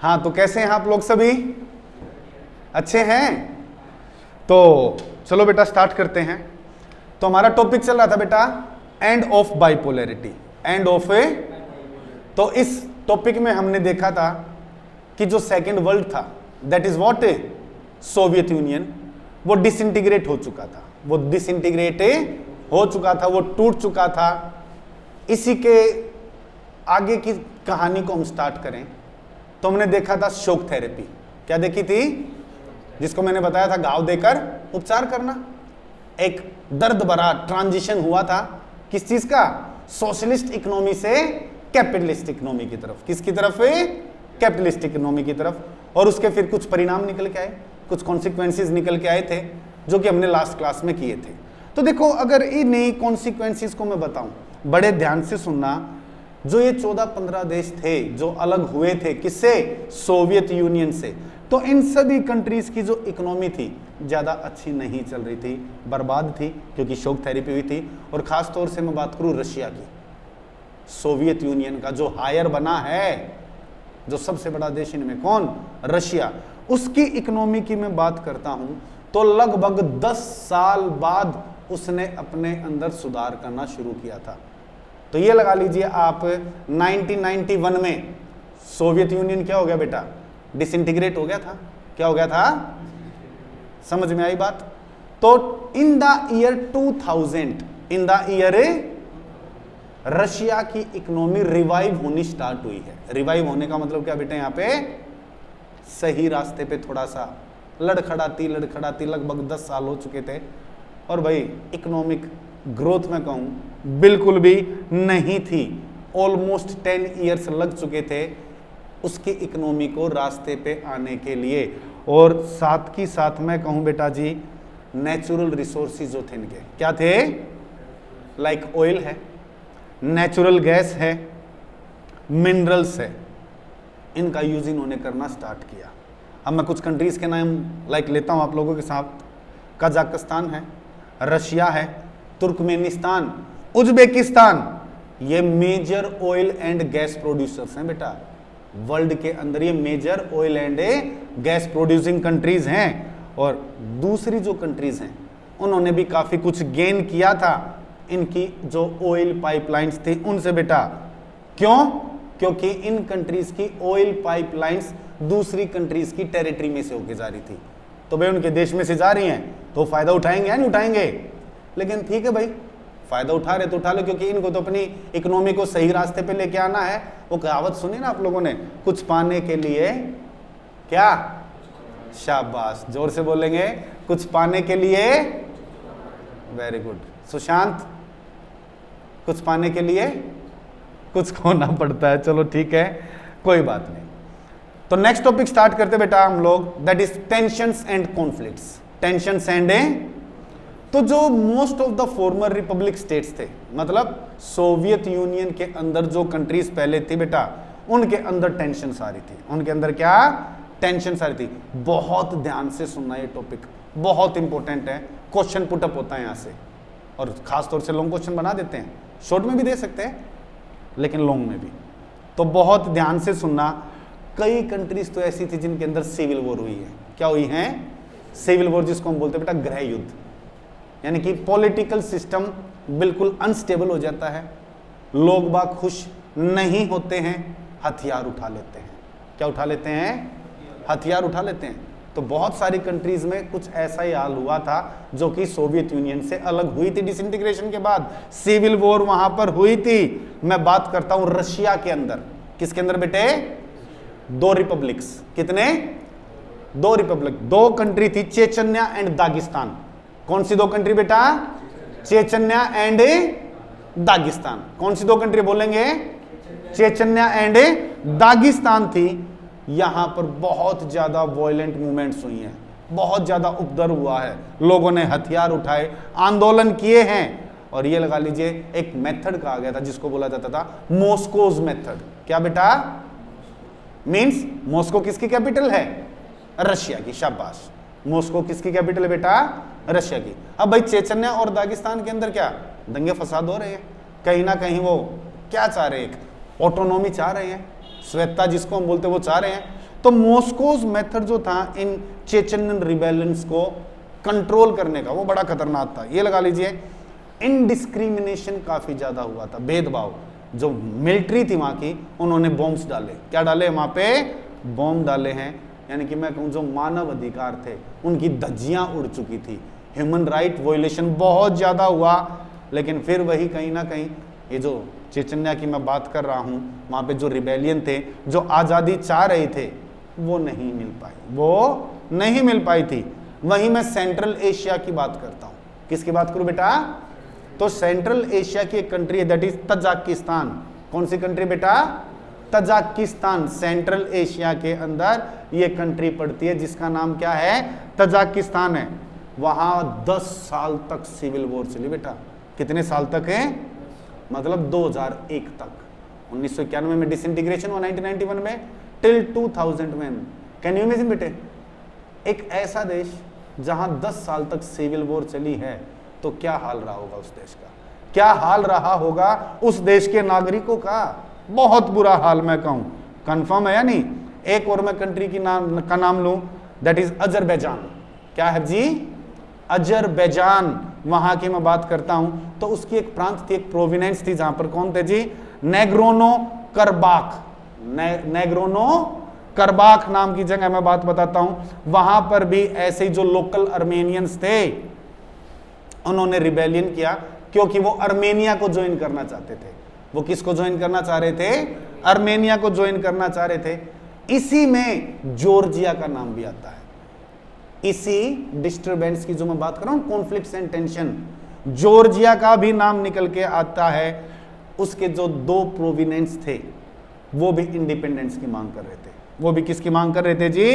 हाँ, तो कैसे हैं आप लोग सभी? अच्छे हैं? तो चलो बेटा स्टार्ट करते हैं। तो हमारा टॉपिक चल रहा था बेटा end of bipolarity, end of a. तो इस टॉपिक में हमने देखा था कि जो सेकेंड वर्ल्ड था, that is what, Soviet Union, वो डिसइंटीग्रेट हो चुका था, वो डिसइंटीग्रेट हो चुका था, वो टूट चुका था। इसी के आगे की कहानी को हम स्टार्ट करें तो हमने देखा था शॉक थेरेपी। क्या देखी थी? जिसको मैंने बताया था घाव देकर उपचार करना। एक दर्द भरा ट्रांजिशन हुआ था किस चीज का? सोशलिस्ट इकोनॉमी से कैपिटलिस्ट इकोनॉमी की तरफ। किसकी तरफ? कैपिटलिस्ट इकोनॉमी की तरफ। और उसके फिर कुछ परिणाम निकल के आए, कुछ कॉन्सिक्वेंसेस निकल के आए थे जो कि हमने लास्ट क्लास में किए थे। तो देखो, अगर इन कॉन्सिक्वेंसेस को मैं बताऊं, बड़े ध्यान से सुनना। जो ये 14-15 देश थे जो अलग हुए थे किससे? सोवियत यूनियन से। तो इन सभी कंट्रीज की जो इकोनॉमी थी ज्यादा अच्छी नहीं चल रही थी, बर्बाद थी, क्योंकि शॉक थेरेपी हुई थी। और खास तौर से मैं बात करूं रशिया की, सोवियत यूनियन का जो हायर बना है, जो सबसे बड़ा देश इनमें, कौन? रशिया। उसकी इकोनॉमी की मैं बात करता हूं तो लगभग 10 साल बाद उसने अपने अंदर सुधार करना शुरू किया था। तो ये लगा लीजिए आप 1991 में सोवियत यूनियन क्या हो गया बेटा? डिसइंटीग्रेट हो गया था। क्या हो गया था? समझ में आई बात? तो in the year 2000, in the year, Russia की इकोनॉमी रिवाइव होनी स्टार्ट हुई है। रिवाइव होने का मतलब क्या बेटा? यहाँ पे सही रास्ते पे थोड़ा सा लड़खड़ाती लगभग 10 साल हो चुके थे। और भाई इकोनॉमिक ग्रोथ में कहूं बिल्कुल भी नहीं थी। ऑलमोस्ट 10 ईयर्स लग चुके थे उसकी इकोनॉमी को रास्ते पे आने के लिए। और साथ की साथ मैं कहूं बेटा जी, नेचुरल रिसोर्सेज जो थे इनके, क्या थे? लाइक ऑयल है, नेचुरल गैस है, मिनरल्स है, इनका यूज इन्होंने करना स्टार्ट किया। अब मैं कुछ कंट्रीज के नाम लाइक लेता हूं आप लोगों के साथ। कजाकिस्तान है, रशिया है, तुर्कमेनिस्तान, उज्बेकिस्तान। ये major oil and gas producers हैं बेटा वर्ल्ड के अंदर। ये major oil and gas producing countries हैं। और दूसरी जो कंट्रीज हैं उन्होंने भी काफी कुछ गेन किया था इनकी जो ऑयल पाइपलाइंस थी उनसे बेटा। क्यों? क्योंकि इन कंट्रीज की ऑयल पाइपलाइंस दूसरी कंट्रीज की टेरिटरी में से होके जा रही थी। तो भाई उनके देश में से जा रही हैं तो फायदा उठाएंगे या नहीं उठाएंगे? लेकिन ठीक है भाई, फायदा उठा रहे तो उठा लो, क्योंकि इनको तो अपनी इकोनॉमी को सही रास्ते पे लेके आना है। वो कहावत सुनी ना आप लोगों ने, कुछ पाने के लिए क्या? शाबाश, जोर से बोलेंगे, कुछ पाने के लिए। वेरी गुड सुशांत, कुछ पाने के लिए कुछ खोना पड़ता है। चलो ठीक है, कोई बात नहीं। तो नेक्स्ट टॉपिक स्टार्ट करते बेटा हम लोग, that is tensions and conflicts. Tensions and, तो जो most of the former Republic states थे, मतलब सोवियत यूनियन के अंदर जो कंट्रीज पहले थी बेटा, उनके अंदर टेंशंस आ रही थी। उनके अंदर क्या? टेंशंस आ रही थी। बहुत ध्यान से सुनना, ये टॉपिक बहुत इंपॉर्टेंट है। क्वेश्चन पुटअप होता है यहाँ से, और खास तौर से लॉन्ग क्वेश्चन बना देते हैं, शॉर्ट में भी दे सकते हैं लेकिन लॉन्ग में भी। तो बहुत ध्यान से सुनना। कई कंट्रीज तो ऐसी थी जिनके अंदर सिविल वॉर हुई है। क्या हुई है? सिविल वॉर, जिसको हम बोलते हैं बेटा गृह युद्ध। यानी कि पॉलिटिकल सिस्टम बिल्कुल अनस्टेबल हो जाता है, लोग बाग खुश नहीं होते हैं, हथियार उठा लेते हैं। क्या उठा लेते हैं? हथियार उठा लेते हैं। तो बहुत सारी कंट्रीज में कुछ ऐसा ही हाल हुआ था जो कि सोवियत यूनियन से अलग हुई थी डिसइंटीग्रेशन के बाद। सिविल वॉर वहां पर हुई थी। मैं बात करता हूं रशिया के अंदर। किसके अंदर बेटे? 2 रिपब्लिक्स। कितने? 2 रिपब्लिक, 2 कंट्री थी, चेचन्या एंड दागिस्तान। कौन सी 2 कंट्री बेटा? Chechnya and Dagestan. कौन सी 2 कंट्री बोलेंगे? चेचन्या एंड दागिस्तान थी। यहां पर बहुत ज्यादा वॉयलेंट मूवमेंट्स हुई हैं, बहुत ज्यादा उपद्रव हुआ है, लोगों ने हथियार उठाए, आंदोलन किए हैं। और ये लगा लीजिए एक मेथड कहा गया था जिसको बोला जाता था मॉस्कोज मेथड। क्या बेटा? मींस मॉस्को किसकी कैपिटल है? रशिया की। शाबाश, मॉस्को किसकी कैपिटल है बेटा? रशिया की। अब भाई चेचन्या और दागिस्तान के अंदर क्या दंगे फसाद हो रहे हैं, कहीं ना कहीं वो क्या चाह रहे हैं? एक ऑटोनॉमी चाह रहे हैं, स्वेच्छा जिसको हम बोलते हैं वो चाह रहे हैं। तो मॉस्कोज मेथड जो था इन चेचनियन रिबेलियंस को कंट्रोल करने का, वो बड़ा खतरनाक था। ये लगा लीजिए इनडिस्क्रिमिनेशन काफी ज्यादा हुआ था, भेदभाव। जो मिलिट्री थी वहां की, उन्होंने बॉम्ब्स डाले। क्या डाले? वहां पे बॉम्ब डाले हैं। यानी कि मैं कहूं जो मानव अधिकार थे उनकी धज्जियां उड़ चुकी थी। ह्यूमन राइट वॉयलेशन बहुत ज्यादा हुआ। लेकिन फिर वही कहीं ना कहीं ये जो चेचन्या की मैं बात कर रहा हूं, वहां पे जो रिबेलियन थे, जो आजादी चाह रहे थे, वो नहीं मिल पाई, वो नहीं मिल पाई थी। वहीं मैं सेंट्रल एशिया की बात करता हूं। किसकी बात करूं बेटा? तो सेंट्रल एशिया की एक कंट्री है, दैट इज तजाकिस्तान। कौन सी कंट्री बेटा? तजाकिस्तान। सेंट्रल एशिया के अंदर ये कंट्री पड़ती है जिसका नाम क्या है? तजाकिस्तान है। वहां 10 साल तक सिविल वॉर चली बेटा। कितने साल तक है? मतलब 2001 तक। 1991 में डिसइंटीग्रेशन हुआ, 1991 में, टिल 2000 में। कैन यू इमेजिन बेटे, एक ऐसा देश जहां 10 साल तक सिविल वॉर चली है, तो क्या हाल रहा होगा उस देश का? क्या हाल रहा होगा उस देश के नागरिकों का? बहुत बुरा हाल मैं कहूं। कंफर्म है या नहीं? एक और मैं कंट्री की नाम लूं, दैट इज अजरबैजान। क्या है जी? अजरबैजान। वहां की मैं बात करता हूं तो उसकी एक प्रांत थी, एक प्रोविनेंस थी, जहां पर कौन थे जी? नेग्रोनो करबाख। नेग्रोनो करबाख नाम की जगह मैं बात बताता हूं। वहां पर भी ऐसे ही जो लोकल अर्मेनियंस थे, उन्होंने रिबेलियन किया, क्योंकि वो अर्मेनिया को ज्वाइन करना चाहते थे। वो किसको ज्वाइन करना चाह रहे थे? अर्मेनिया को ज्वाइन करना चाह रहे थे। इसी में जॉर्जिया का नाम भी आता है। इसी डिस्टरबेंस की जो मैं बात कर रहा हूं, कॉन्फ्लिक्ट्स एंड टेंशन, जॉर्जिया का भी नाम निकल के आता है। उसके जो 2 प्रोविनेंस थे, वो भी इंडिपेंडेंस की मांग कर रहे थे। वो भी किसकी मांग कर रहे थे जी?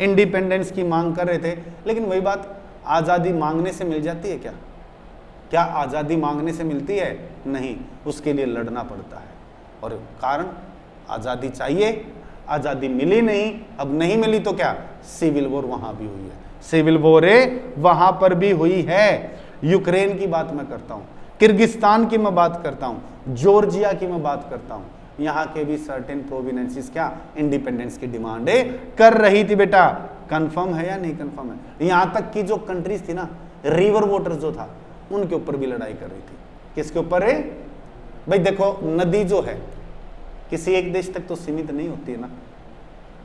इंडिपेंडेंस की मांग कर रहे थे। लेकिन वही बात, आजादी मांगने से मिल जाती है क्या? क्या आजादी मांगने से मिलती है? नहीं, उसके लिए लड़ना पड़ता है। और कारण, आजादी चाहिए, आजादी मिली नहीं। अब नहीं मिली तो क्या? सिविल वॉर वहां भी हुई है। सिविल वॉर वहां पर भी हुई है। यूक्रेन की बात मैं करता हूं, किर्गिस्तान की मैं बात करता हूं, जॉर्जिया की मैं बात करता हूं। यहाँ के भी सर्टेन प्रोविनेंसेस क्या इंडिपेंडेंस की डिमांड कर रही थी बेटा। कंफर्म है या नहीं कंफर्म है? यहाँ तक कि जो कंट्रीज थी ना, रिवर वाटर जो था, उनके ऊपर भी लड़ाई कर रही थी। किसके ऊपर है भाई? देखो, नदी जो है किसी एक देश तक तो सीमित नहीं होती है ना।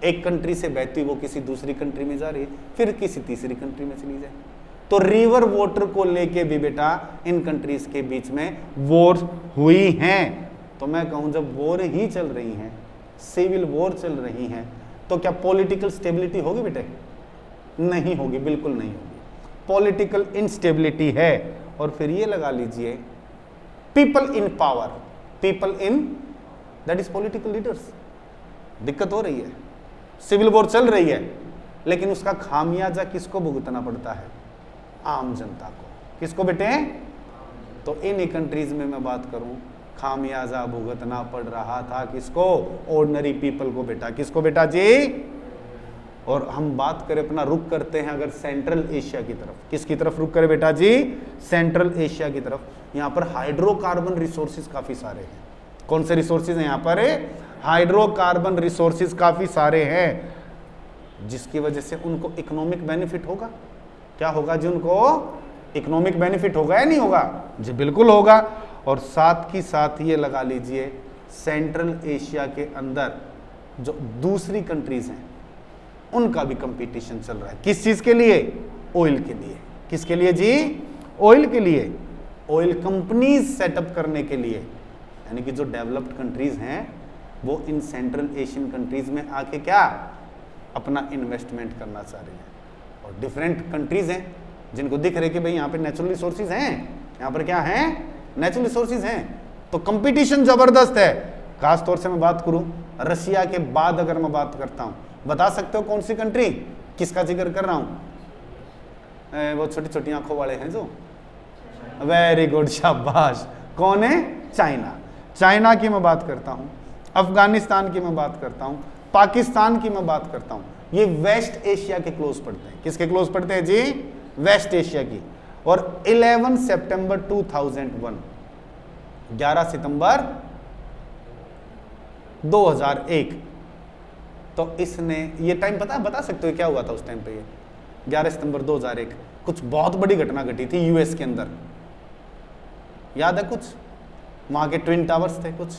एक कंट्री से बहती वो किसी दूसरी कंट्री में जा रही है, फिर किसी तीसरी कंट्री में चली जाए। तो रिवर वाटर को लेके भी बेटा इन कंट्रीज के बीच में वॉर हुई हैं। तो मैं कहूं, जब वॉर ही चल रही हैं, सिविल वॉर चल रही हैं, तो क्या पॉलिटिकल स्टेबिलिटी होगी बेटे? नहीं होगी, बिल्कुल नहीं होगी। पॉलिटिकल इंस्टेबिलिटी है। और फिर ये लगा लीजिए, people in power, people in, that is political leaders. दिक्कत हो रही है, सिविल वॉर चल रही है, लेकिन उसका खामियाजा किसको भुगतना पड़ता है? आम जनता को। किसको बेटे? तो इन कंट्रीज में मैं बात करूं, खामियाजा भुगतना पड़ रहा था किसको? ऑर्डिनरी पीपल को बेटा। किसको बेटा जी? और हम बात करें, अपना रुख करते हैं अगर सेंट्रल एशिया की तरफ। किसकी तरफ रुख करें बेटा जी? सेंट्रल एशिया की तरफ। यहाँ पर हाइड्रोकार्बन रिसोर्सेज काफी सारे हैं। कौन से रिसोर्सेज हैं यहाँ पर? हाइड्रोकार्बन रिसोर्सेज काफी सारे हैं, जिसकी वजह से उनको इकोनॉमिक बेनिफिट होगा। क्या होगा जी? उनको इकोनॉमिक बेनिफिट होगा या नहीं होगा जी? बिल्कुल होगा। और साथ ही साथ ये लगा लीजिए, सेंट्रल एशिया के अंदर जो दूसरी कंट्रीज हैं, उनका भी कंपटीशन चल रहा है। किस चीज के लिए? ऑयल के लिए। किसके लिए जी? ऑयल के लिए। ऑयल कंपनीज सेटअप करने के लिए। यानी कि जो डेवलप्ड कंट्रीज हैं, वो इन सेंट्रल एशियन कंट्रीज में आके क्या अपना इन्वेस्टमेंट करना चाह रही है। और डिफरेंट कंट्रीज हैं जिनको दिख रहे कि भाई यहाँ पे नेचुरल रिसोर्सेज हैं, यहाँ पर क्या हैं? नेचुरल रिसोर्सेज हैं। तो कंपटीशन जबरदस्त है। खासतौर से मैं बात करूं रशिया के बाद, अगर मैं बात करता हूं, बता सकते हो कौन सी कंट्री? किसका जिक्र कर रहा हूं? वो छोटी छोटी आंखों वाले हैं जो, वेरी गुड, शाबाश। कौन है? चाइना। चाइना की मैं बात करता हूं, अफगानिस्तान की मैं बात करता हूं, पाकिस्तान की मैं बात करता हूं। ये वेस्ट एशिया के क्लोज पड़ते हैं। किसके क्लोज पड़ते हैं जी? वेस्ट एशिया की। और 11 सितंबर 2001, 11 सितंबर 2001 तो इसने ये टाइम बता सकते हो क्या हुआ था उस टाइम पे? ये 11 सितंबर 2001 कुछ बहुत बड़ी घटना घटी थी यूएस के अंदर, याद है कुछ? वहां के ट्विन टावर्स थे कुछ।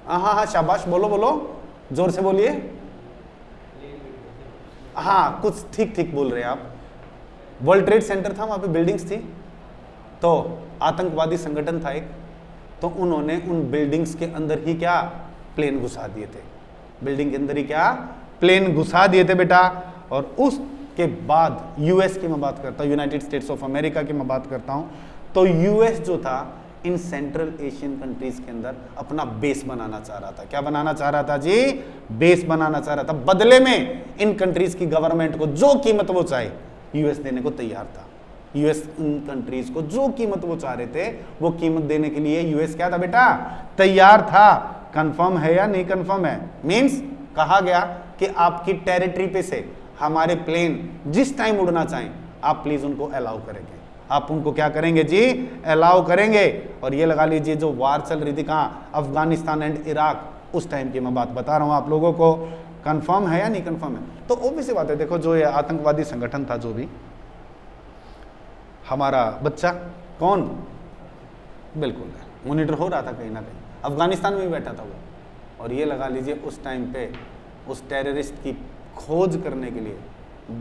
हाँ, शाबाश, बोलो जोर से बोलिए। हाँ, कुछ ठीक बोल रहे हैं आप। वर्ल्ड ट्रेड सेंटर था, वहां पे बिल्डिंग्स थी, तो आतंकवादी संगठन था एक, तो उन्होंने उन बिल्डिंग्स के अंदर ही क्या प्लेन घुसा दिए थे, बिल्डिंग के अंदर ही क्या प्लेन घुसा दिए थे बेटा। और उसके बाद यूएस की मैं बात करता हूँ, यूनाइटेड स्टेट्स ऑफ अमेरिका की मैं बात करता हूँ, तो यूएस जो था इन सेंट्रल एशियन कंट्रीज के अंदर अपना बेस बनाना चाह रहा था। क्या बनाना चाह रहा था जी? बेस बनाना चाह रहा था। बदले में इन कंट्रीज की गवर्नमेंट को जो कीमत वो चाहे यूएस देने को तैयार था। यूएस इन कंट्रीज को जो कीमत वो चाह रहे थे वो कीमत देने के लिए यूएस क्या था बेटा? तैयार था। कंफर्म है या नहीं कंफर्म है? मींस कहा गया कि आपकी टेरिटरी पे से हमारे प्लेन जिस टाइम उड़ना चाहें आप प्लीज उनको अलाउ करेंगे, आप उनको क्या करेंगे जी? अलाउ करेंगे। और ये लगा लीजिए जो वार चल रही थी कहाँ, अफगानिस्तान एंड इराक, उस टाइम की मैं बात बता रहा हूं आप लोगों को। कंफर्म है या नहीं कंफर्म है? तो ऑब्वियस बात है, देखो जो ये आतंकवादी संगठन था, जो भी हमारा बच्चा कौन बिल्कुल मॉनिटर हो रहा था कहीं ना कहीं, अफगानिस्तान में भी बैठा था वो। और ये लगा लीजिए उस टाइम पे उस टेररिस्ट की खोज करने के लिए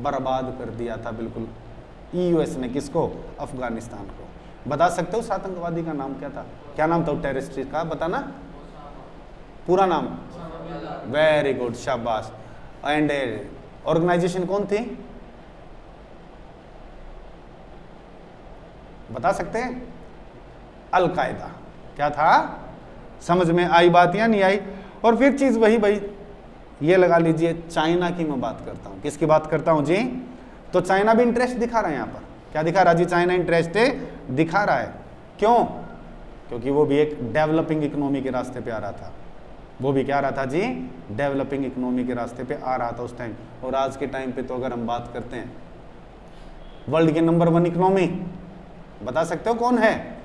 बर्बाद कर दिया था बिल्कुल यूएस ने। किसको? अफगानिस्तान को। बता सकते हो उस आतंकवादी का नाम क्या था? क्या नाम था टेररिस्ट का? बताना पूरा नाम। वेरी गुड, शाबाश। एंड ऑर्गेनाइजेशन कौन थी? बता सकते हैं? अल कायदा। क्या था? समझ में आई बात या नहीं आई? और फिर चीज वही भाई, ये लगा लीजिए चाइना की मैं बात करता हूं। किसकी बात करता हूं जी? तो चाइना भी इंटरेस्ट दिखा रहा है यहाँ पर। क्या दिखा रहा है जी? चाइना इंटरेस्ट दिखा रहा है। क्यों? क्योंकि वो भी एक डेवलपिंग इकोनॉमी के रास्ते पे आ रहा था। वो भी क्या आ रहा था जी? डेवलपिंग इकोनॉमी के रास्ते पे आ रहा था उस टाइम। और आज के टाइम पे तो अगर हम बात करते हैं वर्ल्ड के नंबर 1 इकोनॉमी, बता सकते हो कौन है?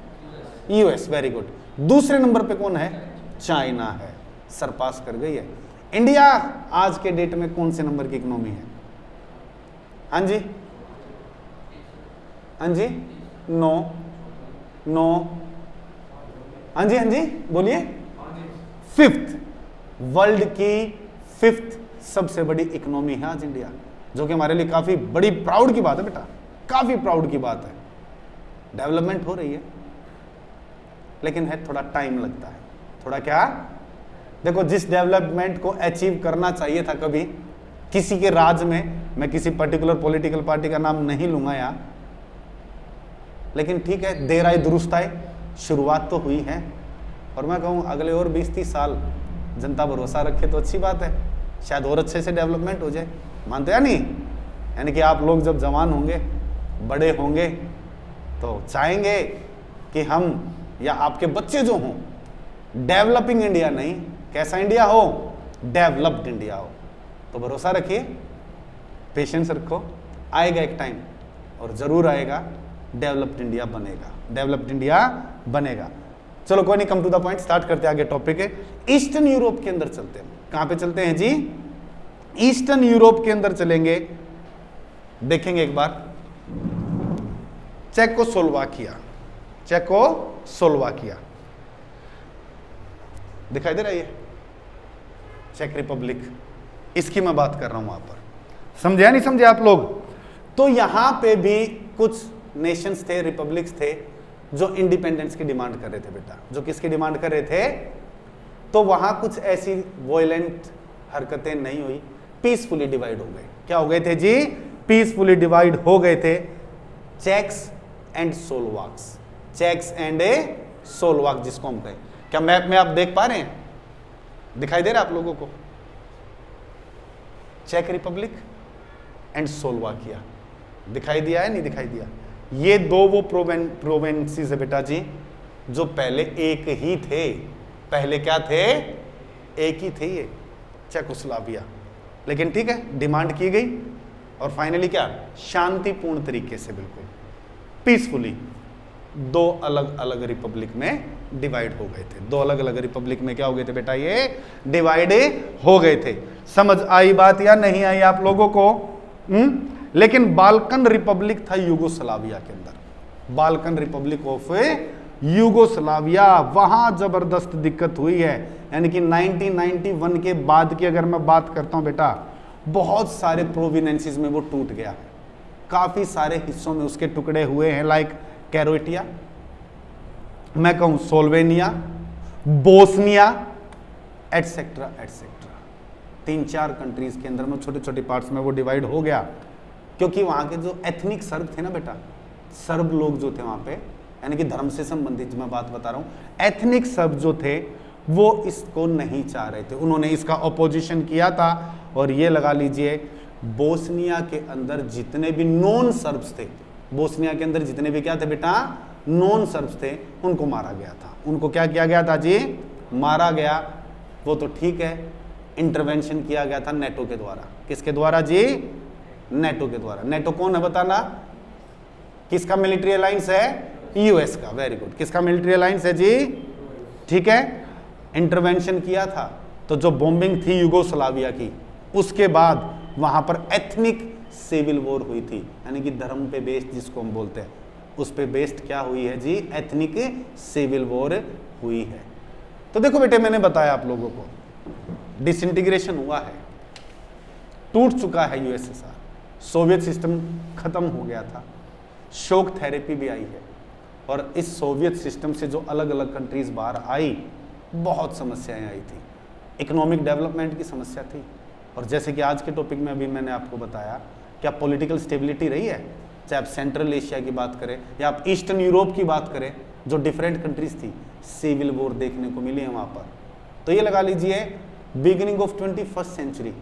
यूएस। Very good. दूसरे नंबर पे कौन है? चाइना है, सरपास कर गई है। इंडिया आज के डेट में कौन से नंबर की इकोनॉमी है? हाँ जी, हाँ जी, नो, हाँ जी बोलिए। 5th, वर्ल्ड की 5th सबसे बड़ी इकोनॉमी है आज इंडिया, जो कि हमारे लिए काफी बड़ी प्राउड की बात है बेटा, काफी प्राउड की बात है। डेवलपमेंट हो रही है, लेकिन है थोड़ा टाइम लगता है। थोड़ा क्या? देखो, जिस डेवलपमेंट को अचीव करना चाहिए था कभी किसी के राज में, मैं किसी पर्टिकुलर पॉलिटिकल पार्टी का नाम नहीं लूंगा यहाँ, लेकिन ठीक है, देर आए दुरुस्त आए, शुरुआत तो हुई है। और मैं कहूँ अगले और 20-30 साल जनता भरोसा रखे तो अच्छी बात है, शायद और अच्छे से डेवलपमेंट हो जाए। मानते या नहीं? यानी कि आप लोग जब जवान होंगे, बड़े होंगे, तो चाहेंगे कि हम या आपके बच्चे जो हों डेवलपिंग इंडिया नहीं, कैसा इंडिया हो? डेवलप्ड इंडिया हो। तो भरोसा रखिए, पेशेंस रखो, आएगा एक टाइम और जरूर आएगा, डेवलप्ड इंडिया बनेगा, डेवलप्ड इंडिया बनेगा। चलो कोई नहीं, come to the point, start करते हैं आगे टॉपिक है। ईस्टर्न यूरोप के अंदर चलते हैं। कहां पे चलते हैं जी? ईस्टर्न यूरोप के अंदर चलेंगे। देखेंगे एक बार चेकोस्लोवाकिया, चेकोस्लोवाकिया दिखाई दे रहा है ये? चेक रिपब्लिक, इसकी मैं बात कर रहा हूं। वहां पर समझे या नहीं समझे आप लोग? तो यहां पे भी कुछ नेशंस थे, रिपब्लिक्स थे, जो इंडिपेंडेंस की डिमांड कर रहे थे बेटा। जो किसकी डिमांड कर रहे थे? तो वहां कुछ ऐसी वॉयलेंट हरकतें नहीं हुई, पीसफुली डिवाइड हो गए। क्या हो गए थे जी? पीसफुली डिवाइड हो गए थे। Czechs and Slovaks, Czechs and Slovak जिसको हम कहें। क्या मैप में आप देख पा रहे हैं? दिखाई दे रहा है आप लोगों को? चेक रिपब्लिक एंड स्लोवाकिया दिखाई दिया है? नहीं दिखाई दिया? ये दो वो प्रोविंसेस है बेटा जी, जो पहले एक ही थे। पहले क्या थे? एक ही थे ये, चेकोस्लोवाकिया। लेकिन ठीक है, डिमांड की गई और फाइनली क्या? शांतिपूर्ण तरीके से, बिल्कुल पीसफुली दो अलग अलग रिपब्लिक में डिवाइड हो गए थे। दो अलग अलग रिपब्लिक में क्या हो गए थे बेटा, ये डिवाइड हो गए थे। समझ आई बात या नहीं आई आप लोगों को? लेकिन बाल्कन रिपब्लिक था यूगोस्लाविया के अंदर, बाल्कन रिपब्लिक ऑफ यूगोस्लाविया, वहां जबरदस्त दिक्कत हुई है। यानी कि 1991 के बाद की अगर मैं बात करता हूं बेटा, बहुत सारे प्रोविनेंसेस में वो टूट गया, काफी सारे हिस्सों में उसके टुकड़े हुए हैं, लाइक कैरोटिया, मैं कहूं Slovenia, Bosnia, etcetera etcetera. 3-4 countries के अंदर में छोटे छोटे पार्ट्स में वो डिवाइड हो गया, क्योंकि वहां के जो एथनिक सर्ब थे ना बेटा, सर्ब लोग जो थे वहां पे, यानी कि धर्म से संबंधित मैं बात बता रहा हूं, एथनिक सर्ब जो थे वो इसको नहीं चाह रहे थे, उन्होंने इसका अपोजिशन किया था। और ये लगा लीजिए बोस्निया के अंदर जितने भी नॉन सर्ब्स थे, बोस्निया के अंदर जितने भी क्या थे बेटा, नॉन सर्ब्स थे, उनको मारा गया था। उनको क्या किया गया था जी, मारा गया। वो तो ठीक है, इंटरवेंशन किया गया था नेटो के द्वारा। किसके द्वारा जी? नेटो के द्वारा। नेटो कौन है बताना, किसका मिलिट्री अलायंस है? यूएस का। Very good. किसका मिलिट्री अलायंस है जी? ठीक है, इंटरवेंशन किया था। तो जो बॉम्बिंग थी यूगोस्लाविया की, उसके बाद वहां पर एथनिक सिविल वॉर हुई थी, यानी कि धर्म पे बेस्ड जिसको हम बोलते हैं, उस पे बेस्ड क्या हुई है जी, एथनिक सिविल वॉर हुई है। तो देखो बेटे, मैंने बताया आप लोगों को, डिसइंटीग्रेशन हुआ है, टूट चुका है यूएसएसआर, सोवियत सिस्टम खत्म हो गया था, शोक थेरेपी भी आई है, और इस सोवियत सिस्टम से जो अलग अलग कंट्रीज बाहर आई, बहुत समस्याएं आई थी, इकोनॉमिक डेवलपमेंट की समस्या थी। और जैसे कि आज के टॉपिक में अभी मैंने आपको बताया, क्या पॉलिटिकल स्टेबिलिटी रही है, चाहे आप सेंट्रल एशिया की बात करें या आप ईस्टर्न यूरोप की बात करें, जो डिफरेंट कंट्रीज थी, सिविल वॉर देखने को मिली है वहाँ पर। तो ये लगा लीजिए beginning of 21st century,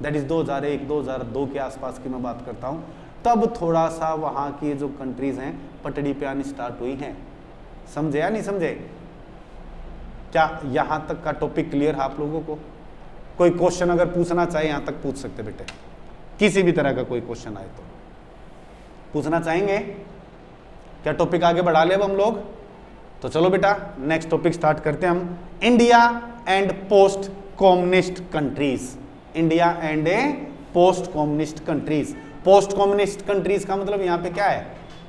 that is 2001-2002 के आसपास की मैं बात करता हूँ, तब थोड़ा सा वहाँ की जो कंट्रीज हैं पटड़ी पे आनी स्टार्ट हुई हैं। समझे या नहीं समझे? क्या यहाँ तक का टॉपिक क्लियर है आप लोगों को? कोई क्वेश्चन अगर पूछना चाहे यहाँ तक पूछ सकते बेटे, किसी भी तरह का कोई क्वेश्चन आए तो पूछना चाहेंगे क्या? टॉपिक आगे बढ़ा ले अब हम लोग। तो चलो बेटा नेक्स्ट टॉपिक स्टार्ट करते हैं हम, India and post communist countries. India and post communist countries. Post communist countries का मतलब यहाँ पे क्या है,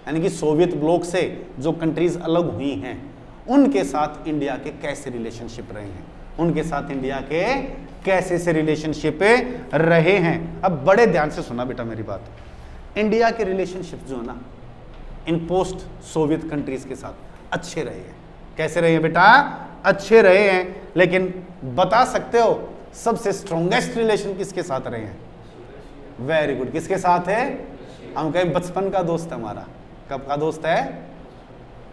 यानी कि सोवियत ब्लॉक से जो कंट्रीज अलग हुई हैं, उनके साथ इंडिया के कैसे रिलेशनशिप रहे हैं, उनके साथ इंडिया के कैसे से रिलेशनशिप रहे हैं। अब बड़े ध्यान से सुना बेटा मेरी बात, इंडिया के रिलेशनशिप जो है ना इन पोस्ट सोवियत कंट्रीज के साथ अच्छे रहे हैं। कैसे रहे हैं बेटा? अच्छे रहे हैं। लेकिन बता सकते हो सबसे स्ट्रॉन्गेस्ट रिलेशन किसके साथ रहे हैं? Very good. किसके साथ है? हम कहें बचपन का दोस्त है हमारा। कब का दोस्त है?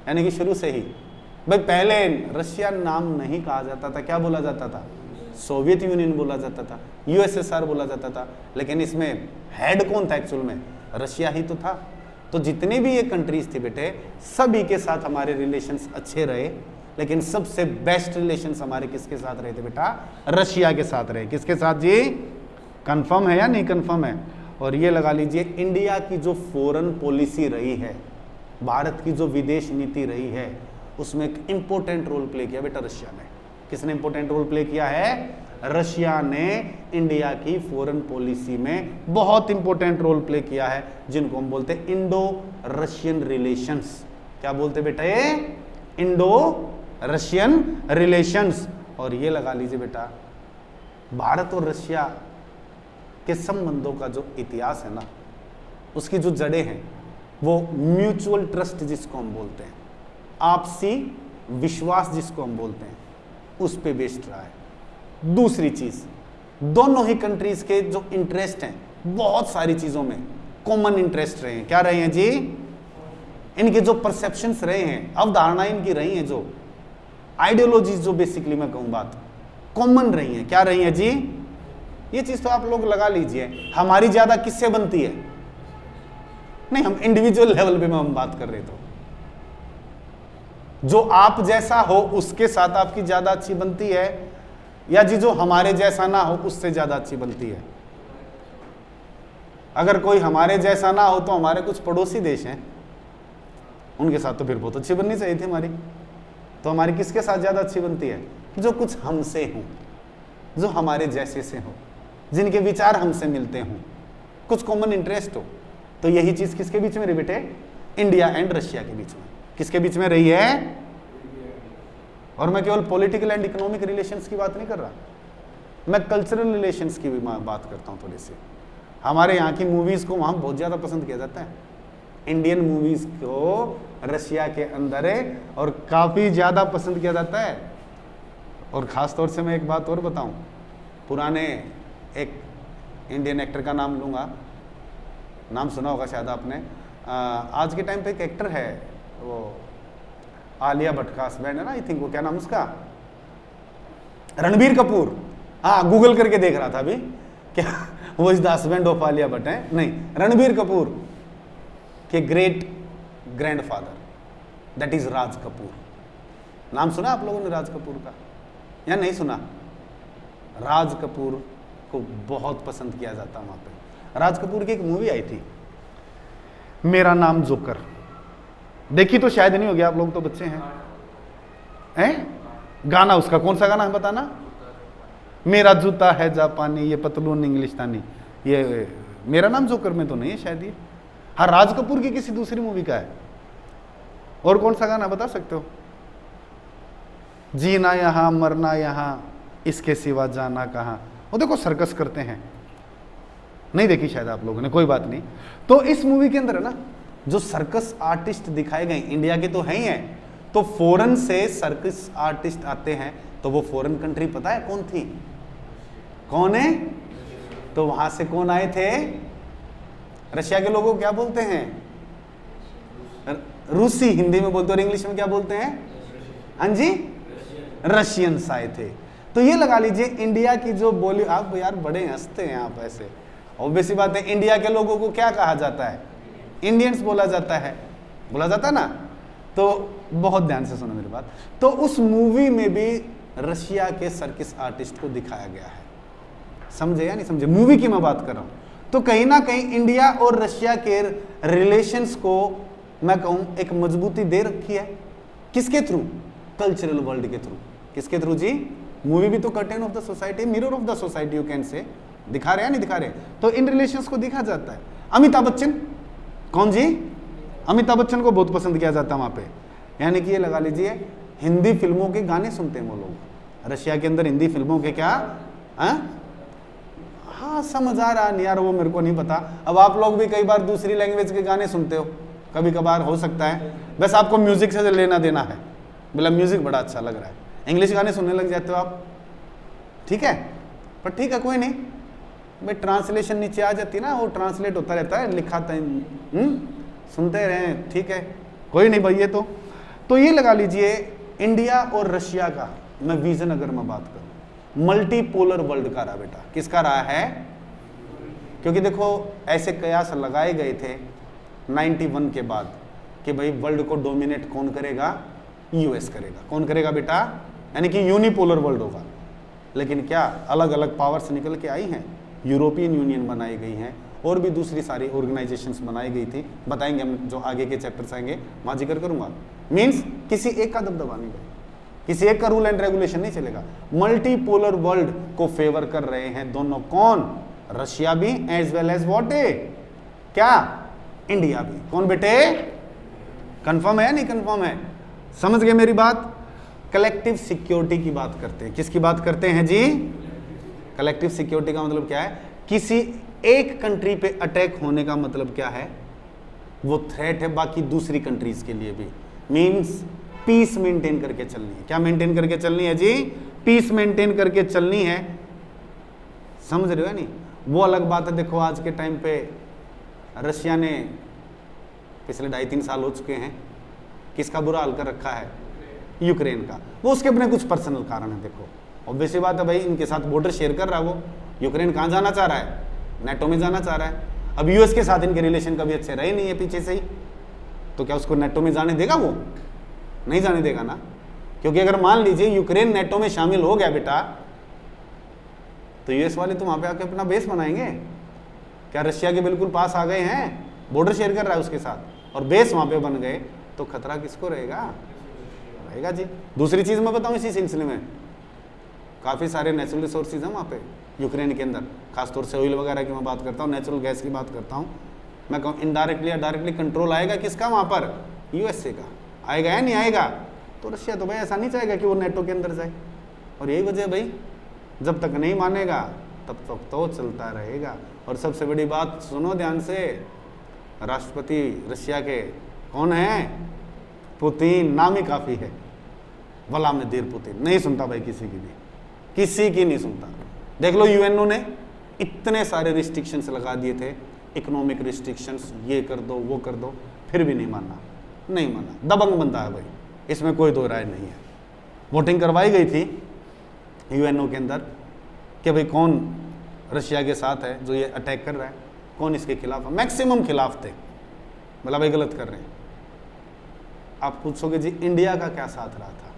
यानी कि शुरू से ही। भाई पहले रशिया नाम नहीं कहा जाता था, क्या बोला जाता था? सोवियत यूनियन बोला जाता था, यूएसएसआर बोला जाता था। लेकिन इसमें हेड कौन था एक्चुअल में? रशिया ही तो था। तो जितनी भी ये कंट्रीज थी बेटे, सभी के साथ हमारे रिलेशंस अच्छे रहे। लेकिन सबसे बेस्ट रिलेशंस हमारे किसके साथ रहे थे बेटा? रशिया के साथ रहे। किसके साथ जी? कंफर्म है या नहीं कंफर्म है? और ये लगा लीजिए इंडिया की जो फॉरेन पॉलिसी रही है, भारत की जो विदेश नीति रही है, उसमें एक इंपॉर्टेंट रोल प्ले किया बेटा रशिया ने। किसने इंपॉर्टेंट रोल प्ले किया है? रशिया ने इंडिया की फॉरेन पॉलिसी में बहुत इंपॉर्टेंट रोल प्ले किया है, जिनको हम बोलते हैं इंडो रशियन रिलेशंस। क्या बोलते बेटा? ये इंडो रशियन रिलेशंस। और ये लगा लीजिए बेटा, भारत और रशिया के संबंधों का जो इतिहास है ना, उसकी जो जड़ें हैं, वो म्यूचुअल ट्रस्ट जिसको हम बोलते हैं, आपसी विश्वास जिसको हम बोलते हैं, उस पे बेस्ड रहा है। दूसरी चीज, दोनों ही कंट्रीज के जो इंटरेस्ट हैं, बहुत सारी चीजों में कॉमन इंटरेस्ट रहे हैं। क्या रहे हैं जी? इनके जो परसेप्शंस रहे हैं, अवधारणाएं इनकी रही हैं, जो आइडियोलॉजीज जो बेसिकली मैं कहूं बात कॉमन रही है। क्या रही है जी? ये चीज तो आप लोग लगा लीजिए, हमारी ज्यादा किससे बनती है? नहीं, हम इंडिविजुअल लेवल पे हम बात कर रहे थे, जो आप जैसा हो उसके साथ आपकी ज्यादा अच्छी बनती है, या जी जो हमारे जैसा ना हो उससे ज्यादा अच्छी बनती है। अगर कोई हमारे जैसा ना हो तो हमारे कुछ पड़ोसी देश हैं, उनके साथ तो फिर बहुत अच्छी बननी चाहिए थी हमारी। तो हमारी किसके साथ ज़्यादा अच्छी बनती है? जो कुछ हमसे हो, जो हमारे जैसे से हो, जिनके विचार हमसे मिलते हों, कुछ कॉमन इंटरेस्ट हो। तो यही चीज़ किसके बीच में रही बेटे? इंडिया एंड रशिया के बीच में। किसके बीच में रही है? और मैं केवल पॉलिटिकल एंड इकोनॉमिक रिलेशंस की बात नहीं कर रहा, मैं कल्चरल रिलेशंस की भी बात करता हूँ थोड़ी सी। हमारे यहाँ की मूवीज़ को वहाँ बहुत ज़्यादा पसंद किया जाता है, इंडियन मूवीज़ को रशिया के अंदर है और काफ़ी ज़्यादा पसंद किया जाता है। और ख़ास तौर से मैं एक बात और बताऊँ, पुराने एक इंडियन एक्टर का नाम लूँगा, नाम सुना होगा शायद आपने। आज के टाइम पे एक एक्टर है, वो आलिया भट्ट का हस्बैंड है ना, आई थिंक, वो क्या नाम उसका, रणबीर कपूर। हाँ, गूगल करके देख रहा था अभी, क्या वो is the husband of Alia Bhatt है? नहीं, रणबीर कपूर के great grandfather, that is Raj Kapoor. नाम सुना आप लोगों ने राज कपूर का या नहीं सुना? राज कपूर को बहुत पसंद किया जाता वहां पे। राज कपूर की एक मूवी आई थी, मेरा नाम जोकर, देखी तो शायद नहीं होगी आप लोग, तो बच्चे हैं? गाना उसका कौन सा गाना है बताना? मेरा जूता है जापानी, ये पतलून इंग्लिशतानी, ये मेरा नाम जोकर में तो नहीं है शायद ये। हाँ, राज कपूर की किसी दूसरी मूवी का है। और कौन सा गाना बता सकते हो? जीना यहाँ मरना यहाँ, इसके सिवा जाना कहाँ। वो देखो सर्कस करते हैं, नहीं देखी शायद आप लोगों ने, कोई बात नहीं। तो इस मूवी के अंदर है ना, जो सर्कस आर्टिस्ट दिखाए गए इंडिया के तो हैं ही हैं, तो फॉरेन से सर्कस आर्टिस्ट आते हैं, तो वो फॉरेन कंट्री पता है कौन थी? कौन है? तो वहां से कौन आए थे? रशिया के लोगों को क्या बोलते हैं? रूसी हिंदी में बोलते, और इंग्लिश में क्या बोलते हैं? हाँ जी, रशियंस आए थे। तो ये लगा लीजिए इंडिया की जो बोली, आप यार बड़े हंसते हैं आप ऐसे, ऑब्वियस सी बात है, इंडिया के लोगों को क्या कहा जाता है? इंडियंस बोला जाता है, बोला जाता है ना। तो बहुत ध्यान से सुनो मेरी बात। तो उस मूवी में भी रशिया के सर्कस आर्टिस्ट को दिखाया गया है, समझे या नहीं समझे? मूवी की मैं बात कर रहा हूं। तो कहीं ना कहीं इंडिया और रशिया के रिलेशंस को मैं कहूं एक मजबूती दे रखी है, किसके थ्रू? कल्चरल वर्ल्ड के थ्रू। किसके थ्रू जी? मूवी भी तो curtain of the society, mirror of the society you can say, दिखा रहे हैं नहीं दिखा रहे? तो इन रिलेशंस को दिखा जाता है। अमिताभ बच्चन, कौन जी? अमिताभ बच्चन को बहुत पसंद किया जाता है वहां पे, यानी कि ये लगा लीजिए हिंदी फिल्मों के गाने सुनते हैं वो लोग रशिया के अंदर, हिंदी फिल्मों के क्या? हाँ, समझ आ रहा नहीं यार, वो मेरे को नहीं पता। अब आप लोग भी कई बार दूसरी लैंग्वेज के गाने सुनते हो, कभी कभार हो सकता है, बस आपको म्यूजिक से लेना देना है, बोला म्यूजिक बड़ा अच्छा लग रहा है, इंग्लिश गाने सुनने लग जाते हो आप, ठीक है। पर ठीक है, कोई नहीं भाई, ट्रांसलेशन नीचे आ जाती है ना, वो ट्रांसलेट होता रहता है, लिखा था, सुनते रहें, ठीक है, कोई नहीं भाई। ये तो ये लगा लीजिए इंडिया और रशिया का मैं विजन अगर मैं बात करूं, मल्टीपोलर वर्ल्ड का रहा बेटा। किसका रहा है? क्योंकि देखो ऐसे कयास लगाए गए थे 91 के बाद कि भाई वर्ल्ड को डोमिनेट कौन करेगा? यूएस करेगा। कौन करेगा बेटा? यानी कि यूनिपोलर वर्ल्ड होगा। लेकिन क्या अलग अलग पावर्स निकल के आई हैं, यूरोपियन यूनियन बनाई गई हैं, और भी दूसरी सारी ऑर्गेनाइजेशंस बनाई गई थी, बताएंगे हम जो आगे के चैप्टर्स आएंगे वहाँ जिक्र करूंगा। मीन्स किसी एक का दबदबा नहीं भाई, किसी एक का रूल एंड रेगुलेशन नहीं चलेगा। मल्टीपोलर वर्ल्ड को फेवर कर रहे हैं दोनों, कौन? रशिया भी एज वेल एज व्हाट है, क्या? इंडिया भी। कौन बेटे? कंफर्म है नहीं कंफर्म है? समझ गए मेरी बात? कलेक्टिव सिक्योरिटी की बात करते हैं। किसकी बात करते हैं जी? कलेक्टिव सिक्योरिटी का मतलब क्या है? किसी एक कंट्री पे अटैक होने का मतलब क्या है? वो थ्रेट है बाकी दूसरी कंट्रीज के लिए भी। मींस पीस मेंटेन करके चलनी है। क्या मेंटेन करके चलनी है जी? पीस मेंटेन करके चलनी है, समझ रहे हो नहीं? वो अलग बात है। देखो आज के टाइम पे रशिया ने पिछले 2.5-3 साल हो चुके हैं, किसका बुरा हाल कर रखा है? यूक्रेन का। वो उसके अपने कुछ पर्सनल कारण है। देखो ऑब्वियस बात है भाई, इनके साथ बॉर्डर शेयर कर रहा है वो। यूक्रेन कहाँ जाना चाह रहा है? नेटो में जाना चाह रहा है। अब यूएस के साथ इनके रिलेशन कभी अच्छे रहे नहीं है पीछे से ही, तो क्या उसको नेटो में जाने देगा? वो नहीं जाने देगा ना, क्योंकि अगर मान लीजिए यूक्रेन नेटो में शामिल हो गया बेटा, तो यूएस वाले तो वहां पे आके अपना बेस बनाएंगे। क्या रशिया के बिल्कुल पास आ गए हैं, बॉर्डर शेयर कर रहा है उसके साथ और बेस वहां पे बन गए, तो खतरा किसको रहेगा? रहेगा जी। दूसरी चीज मैं बताऊं इसी सिलसिले में, काफी सारे नेचुरल रिसोर्सेज हैं वहाँ पे यूक्रेन के अंदर, खासतौर से ऑयल वगैरह की मैं बात करता हूँ, नेचुरल गैस की बात करता हूँ। मैं कहूँ इनडायरेक्टली या डायरेक्टली कंट्रोल आएगा किसका वहाँ पर? यूएसए का। आएगा या नहीं आएगा? तो रशिया तो भाई ऐसा नहीं चाहेगा कि वो नेटो के अंदर जाए, और यही वजह भाई जब तक नहीं मानेगा तब तक तो चलता रहेगा। और सबसे बड़ी बात सुनो ध्यान से, राष्ट्रपति रशिया के कौन है? पुतिन। नाम ही काफी है, व्लादिमीर पुतिन। नहीं सुनता भाई किसी की भी, किसी की नहीं सुनता। देख लो यूएनओ ने इतने सारे रिस्ट्रिक्शंस लगा दिए थे, इकोनॉमिक रिस्ट्रिक्शंस, ये कर दो वो कर दो, फिर भी नहीं माना, नहीं माना। दबंग बनता है भाई, इसमें कोई दो राय नहीं है। वोटिंग करवाई गई थी यूएनओ के अंदर कि भाई कौन रशिया के साथ है जो ये अटैक कर रहा है, कौन इसके खिलाफ है। मैक्सिमम खिलाफ थे, बोला भाई गलत कर रहे हैं। आप पूछोगे जी इंडिया का क्या साथ रहा था?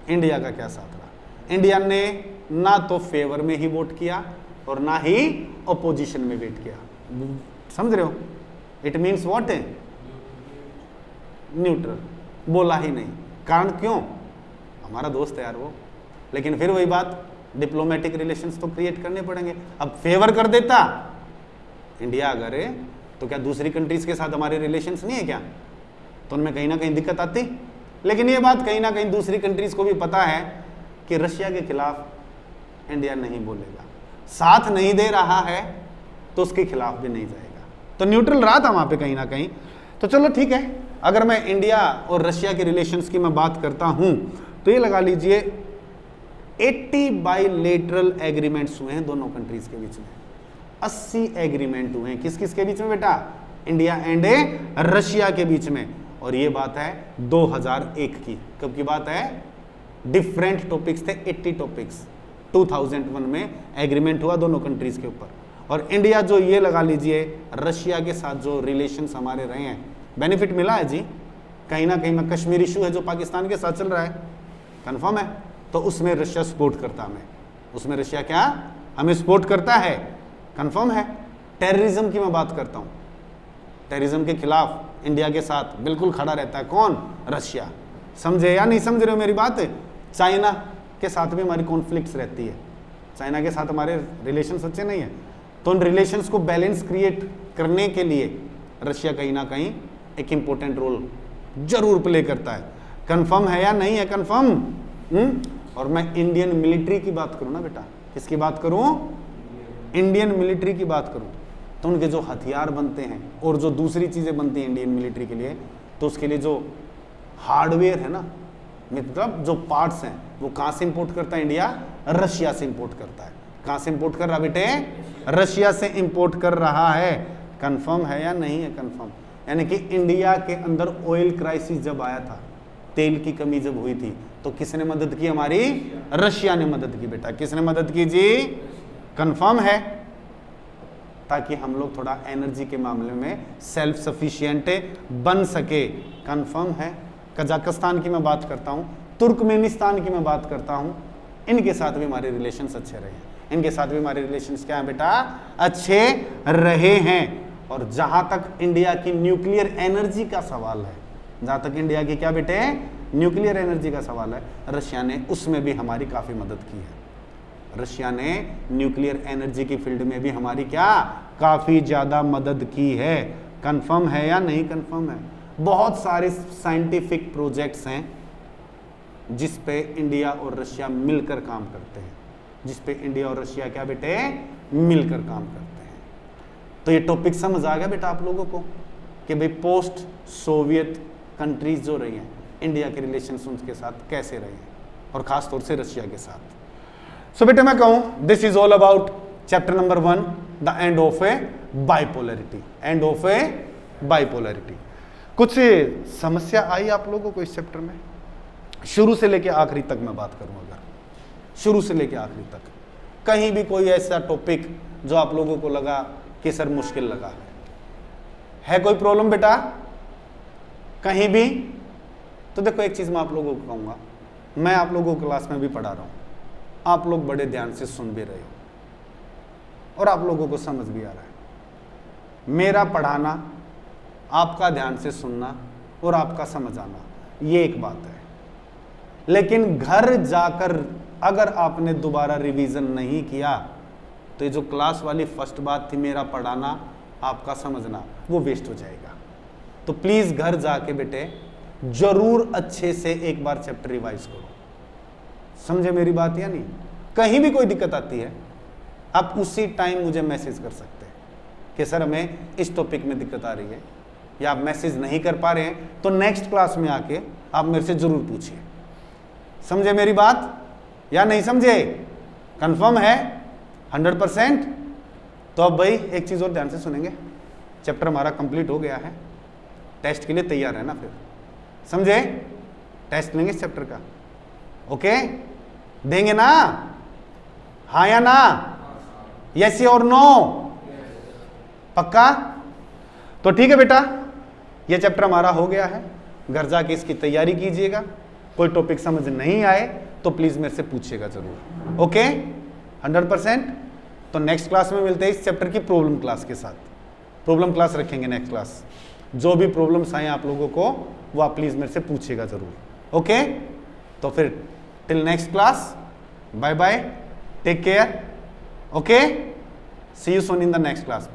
इंडिया का क्या साथ रहा? इंडिया ने ना तो फेवर में ही वोट किया और ना ही अपोजिशन में वेट किया। समझ रहे हो? इट मीन्स व्हाट है? न्यूट्रल। बोला ही नहीं। कारण क्यों? हमारा दोस्त है यार वो, लेकिन फिर वही बात, डिप्लोमेटिक रिलेशंस तो क्रिएट करने पड़ेंगे। अब फेवर कर देता इंडिया अगर है तो क्या दूसरी कंट्रीज के साथ हमारे रिलेशंस नहीं है क्या? तो उनमें कहीं ना कहीं दिक्कत आती। लेकिन ये बात कहीं ना कहीं दूसरी कंट्रीज को भी पता है कि रशिया के खिलाफ इंडिया नहीं बोलेगा, साथ नहीं दे रहा है तो उसके खिलाफ भी नहीं जाएगा। तो न्यूट्रल रहा था वहां पे कहीं ना कहीं। तो चलो ठीक है, अगर मैं इंडिया और रशिया के रिलेशंस की मैं बात करता हूं तो ये लगा लीजिए 80 बाइलेटरल एग्रीमेंट्स हुए हैं दोनों कंट्रीज के बीच में। 80 एग्रीमेंट हुए हैं किस किस के बीच में बेटा? इंडिया एंड रशिया के बीच में। और ये बात है 2001 की। कब की बात है? डिफरेंट टॉपिक्स थे, 80 टॉपिक्स। 2001 में एग्रीमेंट हुआ दोनों कंट्रीज के ऊपर। और इंडिया जो ये लगा लीजिए रशिया के साथ जो रिलेशंस हमारे रहे हैं, बेनिफिट मिला है जी। कहीं ना कहीं में कश्मीर इशू है जो पाकिस्तान के साथ चल रहा है, कंफर्म है, तो उसमें रशिया सपोर्ट करता हमें। उसमें रशिया क्या हमें सपोर्ट करता है, कंफर्म है। टेररिज्म की मैं बात करता हूं, टेररिज्म के खिलाफ इंडिया के साथ बिल्कुल खड़ा रहता है कौन? रशिया। समझे या नहीं समझ रहे हो मेरी बात? चाइना के साथ भी हमारी कॉन्फ्लिक्ट्स रहती है, चाइना के साथ हमारे रिलेशंस अच्छे नहीं है, तो उन रिलेशंस को बैलेंस क्रिएट करने के लिए रशिया कहीं ना कहीं एक इंपॉर्टेंट रोल जरूर प्ले करता है। कंफर्म है या नहीं है? कंफर्म। और मैं इंडियन मिलिट्री की बात करूं ना बेटा, किसकी बात करूं? इंडियन मिलिट्री की बात करूं तो उनके जो हथियार बनते हैं और जो दूसरी चीजें बनती हैं इंडियन मिलिट्री के लिए, तो उसके लिए जो हार्डवेयर है ना, मतलब जो पार्ट्स हैं, वो कहां से इंपोर्ट करता है इंडिया? रशिया से इंपोर्ट करता है। कहां से इंपोर्ट कर रहा बेटे? रशिया से इंपोर्ट कर रहा है। कंफर्म है या नहीं है? कंफर्म। यानी कि इंडिया के अंदर ऑयल क्राइसिस जब आया था, तेल की कमी जब हुई थी, तो किसने मदद की? हमारी रशिया ने मदद की बेटा। किसने मदद की जी? कंफर्म है, ताकि हम लोग थोड़ा एनर्जी के मामले में सेल्फ सफिशिएंट बन सके। कंफर्म है। कजाकिस्तान की मैं बात करता हूं, तुर्कमेनिस्तान की मैं बात करता हूं, इनके साथ भी हमारे रिलेशंस अच्छे रहे हैं। इनके साथ भी हमारे रिलेशंस क्या है बेटा? अच्छे रहे हैं। और जहां तक इंडिया की न्यूक्लियर एनर्जी का सवाल है, जहां तक इंडिया की क्या बेटे न्यूक्लियर एनर्जी का सवाल है, रशिया ने उसमें भी हमारी काफी मदद की है। रशिया ने न्यूक्लियर एनर्जी की फील्ड में भी हमारी क्या काफी ज्यादा मदद की है। कंफर्म है या नहीं? कंफर्म है। बहुत सारे साइंटिफिक प्रोजेक्ट्स हैं जिस पे इंडिया और रशिया मिलकर काम करते हैं, जिस पे इंडिया और रशिया क्या बेटे मिलकर काम करते हैं। तो ये टॉपिक समझ आ गया बेटा आप लोगों को कि भाई पोस्ट सोवियत कंट्रीज जो रही हैं, इंडिया के रिलेशंस उनके साथ कैसे रहे हैं, और खास तौर से रशिया के साथ। सो बेटा मैं कहूं this is all about chapter number 1, the end of a bipolarity. End of a bipolarity. कुछ समस्या आई आप लोगों को इस चैप्टर में? शुरू से लेके आखिरी तक मैं बात करूं, अगर शुरू से लेके आखिरी तक कहीं भी कोई ऐसा टॉपिक जो आप लोगों को लगा कि सर मुश्किल लगा है कोई प्रॉब्लम बेटा कहीं भी? तो देखो एक चीज मैं आप लोगों को कहूंगा, मैं आप लोगों को क्लास में भी पढ़ा रहा हूं, आप लोग बड़े ध्यान से सुन भी रहे हो और आप लोगों को समझ भी आ रहा है। मेरा पढ़ाना आपका ध्यान से सुनना और आपका समझ आना, ये एक बात है। लेकिन घर जाकर अगर आपने दोबारा रिवीजन नहीं किया तो ये जो क्लास वाली फर्स्ट बात थी, मेरा पढ़ाना आपका समझना, वो वेस्ट हो जाएगा। तो प्लीज घर जाके बेटे जरूर अच्छे से एक बार चैप्टर रिवाइज करो। समझे मेरी बात या नहीं? कहीं भी कोई दिक्कत आती है आप उसी टाइम मुझे मैसेज कर सकते हैं कि सर हमें इस टॉपिक में दिक्कत आ रही है, या आप मैसेज नहीं कर पा रहे हैं तो नेक्स्ट क्लास में आके आप मेरे से जरूर पूछिए। समझे मेरी बात या नहीं समझे? कंफर्म है 100%? तो अब भाई एक चीज और ध्यान से सुनेंगे, चैप्टर हमारा कंप्लीट हो गया है, टेस्ट के लिए तैयार है ना? फिर समझे? टेस्ट लेंगे इस चैप्टर का, ओके? देंगे ना? हाँ या ना? यस और नो? पक्का? तो ठीक है बेटा, ये चैप्टर हमारा हो गया है, घर जाके इसकी तैयारी कीजिएगा। कोई टॉपिक समझ नहीं आए तो प्लीज मेरे से पूछिएगा जरूर, ओके? 100%? तो नेक्स्ट क्लास में मिलते हैं इस चैप्टर की प्रॉब्लम क्लास के साथ। प्रॉब्लम क्लास रखेंगे नेक्स्ट क्लास। जो भी प्रॉब्लम्स आए आप लोगों को वो आप प्लीज मेरे से पूछिएगा जरूर, ओके? तो फिर till next class, bye bye, take care, okay? See you soon in the next class.